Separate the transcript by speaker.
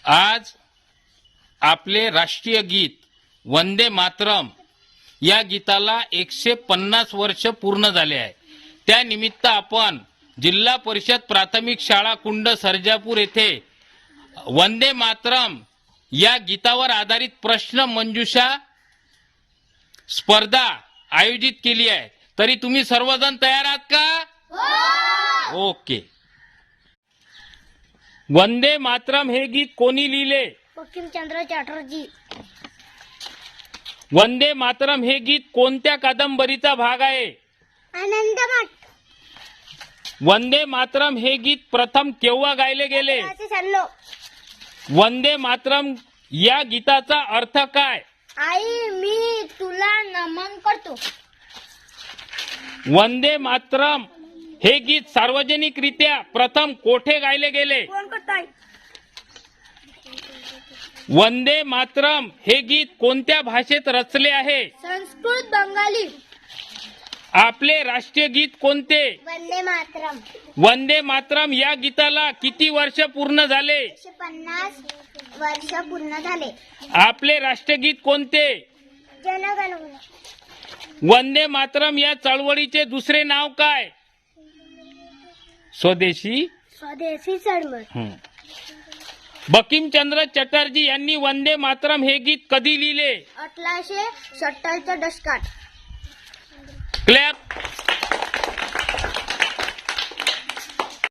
Speaker 1: आज आपले राष्ट्रीय गीत वंदे मातरम या गीताला 150 वर्ष पूर्ण झाले आहे। त्यानिमित्त आपण जिल्हा परिषद प्राथमिक शाळा कुंड सर्जापूर येथे वंदे मातरम या गीतावर आधारित प्रश्न मंजुषा स्पर्धा आयोजित केली आहे। तरी तुम्ही सर्वजण तयार आहात का? हो। ओके। वंदे मातरम हे गीत कोणी लिहिले?
Speaker 2: बंकिमचंद्र चटर्जी।
Speaker 1: वंदे मातरम हे गीत कोणत्या कादंबरीचा भाग आहे?
Speaker 2: आनंदमठ।
Speaker 1: वंदे मातरम हे गीत प्रथम केव्हा गायले गेले? वंदे मातरम या गीताचा अर्थ काय?
Speaker 2: आई मी तुला नमन करतो।
Speaker 1: वंदे मातरम हे गीत सार्वजनिकरित्या प्रथम कोठे गायले गेले?
Speaker 2: कोण करताय?
Speaker 1: वंदे मातरम हे गीत कोणत्या भाषेत रचले आहे?
Speaker 2: संस्कृत बंगाली।
Speaker 1: आपले राष्ट्रीय गीत कोणते?
Speaker 2: वंदे मातरम।
Speaker 1: वंदे मातरम या गीताला किती वर्ष पूर्ण झाले?
Speaker 2: 150 वर्ष पूर्ण झाले।
Speaker 1: आपले राष्ट्रगीत कोणते?
Speaker 2: जनगण मन।
Speaker 1: वंदे मातरम या चळवळीचे दुसरे नाव काय? स्वदेशी
Speaker 2: चळवळ।
Speaker 1: बंकिमचंद्र चटर्जी यांनी वंदे मातरम हे गीत कधी लिहिले?
Speaker 2: 1870 च्या दशकात।
Speaker 1: क्लॅप।